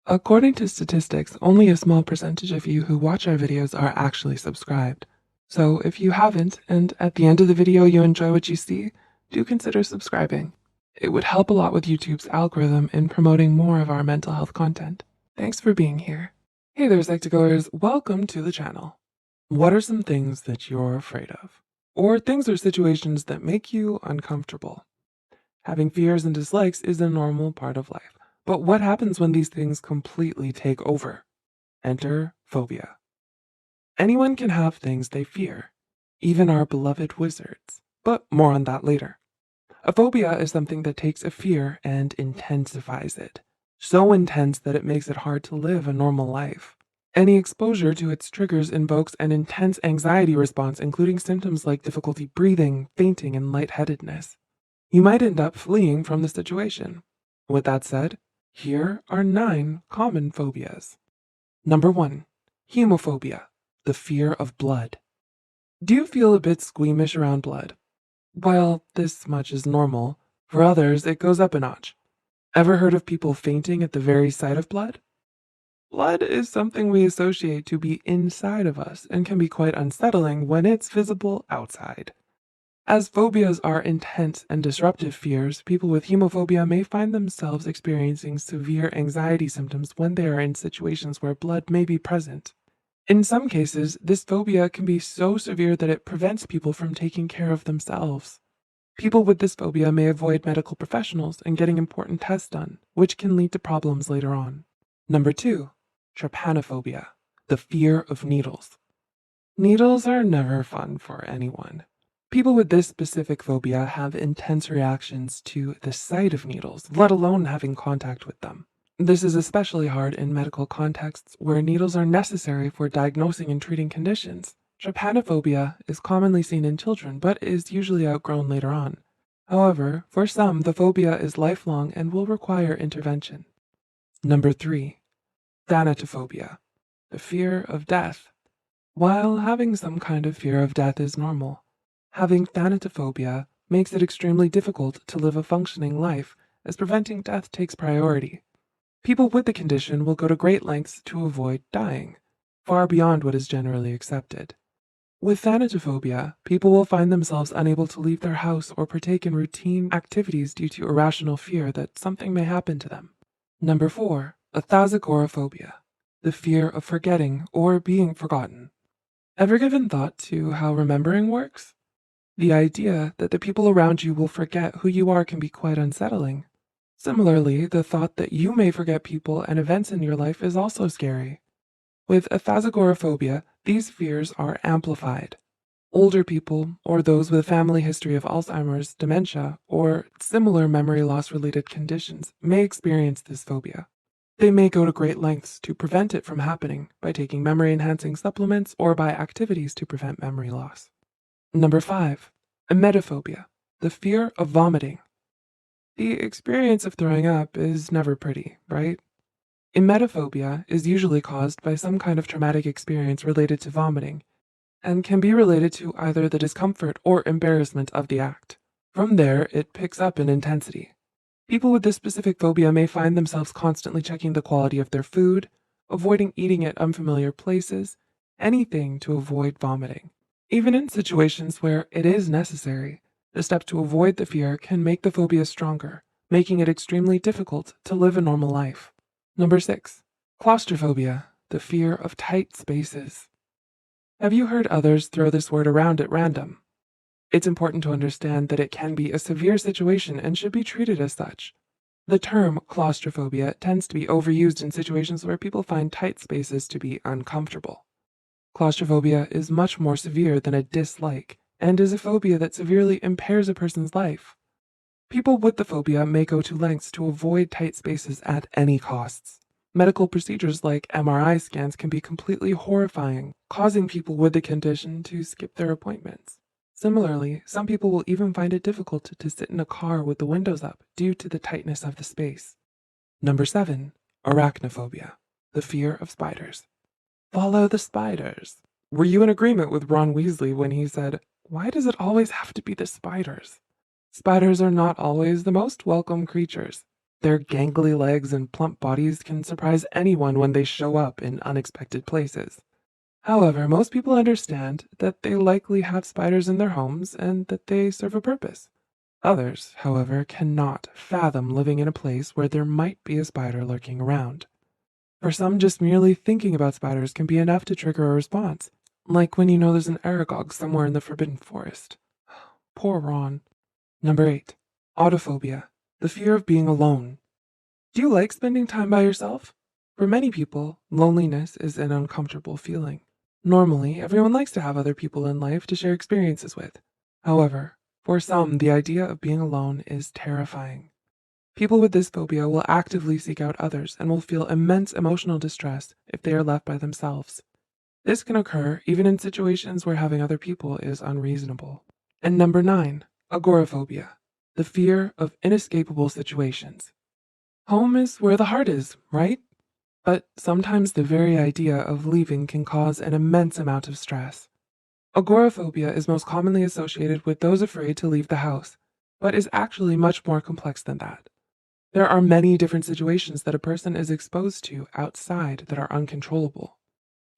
According to statistics, only a small percentage of you who watch our videos are actually subscribed. So if you haven't, and at the end of the video you enjoy what you see, do consider subscribing. It would help a lot with YouTube's algorithm in promoting more of our mental health content. Thanks for being here. Hey there, Psych2Goers, welcome to the channel. What are some things that you're afraid of? Or things or situations that make you uncomfortable? Having fears and dislikes is a normal part of life. But what happens when these things completely take over? Enter phobia. Anyone can have things they fear, even our beloved wizards. But more on that later. A phobia is something that takes a fear and intensifies it. So intense that it makes it hard to live a normal life. Any exposure to its triggers invokes an intense anxiety response, including symptoms like difficulty breathing, fainting, and lightheadedness. You might end up fleeing from the situation. With that said, here are 9 common phobias. Number 1. Hemophobia, the fear of blood. Do you feel a bit squeamish around blood? Well, this much is normal. For others, it goes up a notch. Ever heard of people fainting at the very sight of blood? Blood is something we associate to be inside of us and can be quite unsettling when it's visible outside. As phobias are intense and disruptive fears, people with hemophobia may find themselves experiencing severe anxiety symptoms when they are in situations where blood may be present. In some cases, this phobia can be so severe that it prevents people from taking care of themselves. People with this phobia may avoid medical professionals and getting important tests done, which can lead to problems later on. Number 2. Trypanophobia, the fear of needles. Needles are never fun for anyone. People with this specific phobia have intense reactions to the sight of needles, let alone having contact with them. This is especially hard in medical contexts where needles are necessary for diagnosing and treating conditions. Trypanophobia is commonly seen in children, but is usually outgrown later on. However, for some, the phobia is lifelong and will require intervention. Number 3. Thanatophobia, the fear of death. While having some kind of fear of death is normal, having thanatophobia makes it extremely difficult to live a functioning life, as preventing death takes priority. People with the condition will go to great lengths to avoid dying, far beyond what is generally accepted. With thanatophobia, people will find themselves unable to leave their house or partake in routine activities due to irrational fear that something may happen to them. Number 4. Athazagoraphobia, the fear of forgetting or being forgotten. Ever given thought to how remembering works? The idea that the people around you will forget who you are can be quite unsettling. Similarly, the thought that you may forget people and events in your life is also scary. With athazagoraphobia, these fears are amplified. Older people, or those with a family history of Alzheimer's, dementia, or similar memory loss related conditions may experience this phobia. They may go to great lengths to prevent it from happening by taking memory-enhancing supplements or by activities to prevent memory loss. Number 5. Emetophobia, the fear of vomiting. The experience of throwing up is never pretty, right? Emetophobia is usually caused by some kind of traumatic experience related to vomiting and can be related to either the discomfort or embarrassment of the act. From there, it picks up in intensity. People with this specific phobia may find themselves constantly checking the quality of their food, avoiding eating at unfamiliar places, anything to avoid vomiting. Even in situations where it is necessary, the step to avoid the fear can make the phobia stronger, making it extremely difficult to live a normal life. Number 6. Claustrophobia, the fear of tight spaces. Have you heard others throw this word around at random? It's important to understand that it can be a severe situation and should be treated as such. The term claustrophobia tends to be overused in situations where people find tight spaces to be uncomfortable. Claustrophobia is much more severe than a dislike and is a phobia that severely impairs a person's life. People with the phobia may go to lengths to avoid tight spaces at any costs. Medical procedures like MRI scans can be completely horrifying, causing people with the condition to skip their appointments. Similarly, some people will even find it difficult to sit in a car with the windows up due to the tightness of the space. Number 7. Arachnophobia, the fear of spiders. Follow the spiders. Were you in agreement with Ron Weasley when he said, "Why does it always have to be the spiders?" Spiders are not always the most welcome creatures. Their gangly legs and plump bodies can surprise anyone when they show up in unexpected places. However, most people understand that they likely have spiders in their homes and that they serve a purpose. Others, however, cannot fathom living in a place where there might be a spider lurking around. For some, just merely thinking about spiders can be enough to trigger a response, like when you know there's an Aragog somewhere in the Forbidden Forest. Poor Ron. Number 8. Autophobia, the fear of being alone. Do you like spending time by yourself? For many people, loneliness is an uncomfortable feeling. Normally, everyone likes to have other people in life to share experiences with. However, for some, the idea of being alone is terrifying. People with this phobia will actively seek out others and will feel immense emotional distress if they are left by themselves. This can occur even in situations where having other people is unreasonable. And number 9, agoraphobia, the fear of inescapable situations. Home is where the heart is, right? But sometimes the very idea of leaving can cause an immense amount of stress. Agoraphobia is most commonly associated with those afraid to leave the house, but is actually much more complex than that. There are many different situations that a person is exposed to outside that are uncontrollable.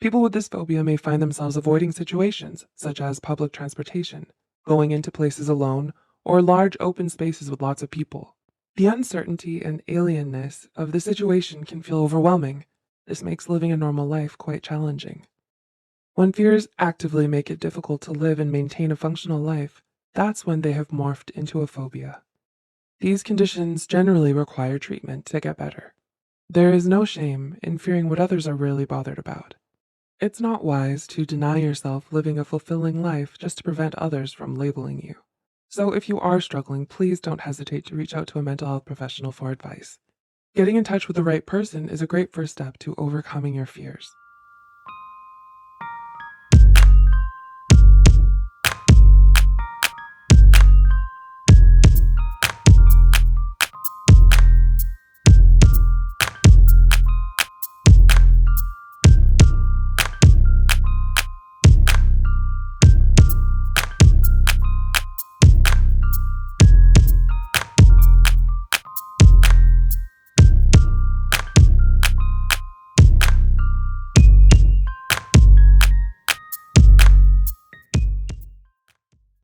People with this phobia may find themselves avoiding situations such as public transportation, going into places alone, or large open spaces with lots of people. The uncertainty and alienness of the situation can feel overwhelming. This makes living a normal life quite challenging. When fears actively make it difficult to live and maintain a functional life, that's when they have morphed into a phobia. These conditions generally require treatment to get better. There is no shame in fearing what others are really bothered about. It's not wise to deny yourself living a fulfilling life just to prevent others from labeling you. So if you are struggling, please don't hesitate to reach out to a mental health professional for advice. Getting in touch with the right person is a great first step to overcoming your fears.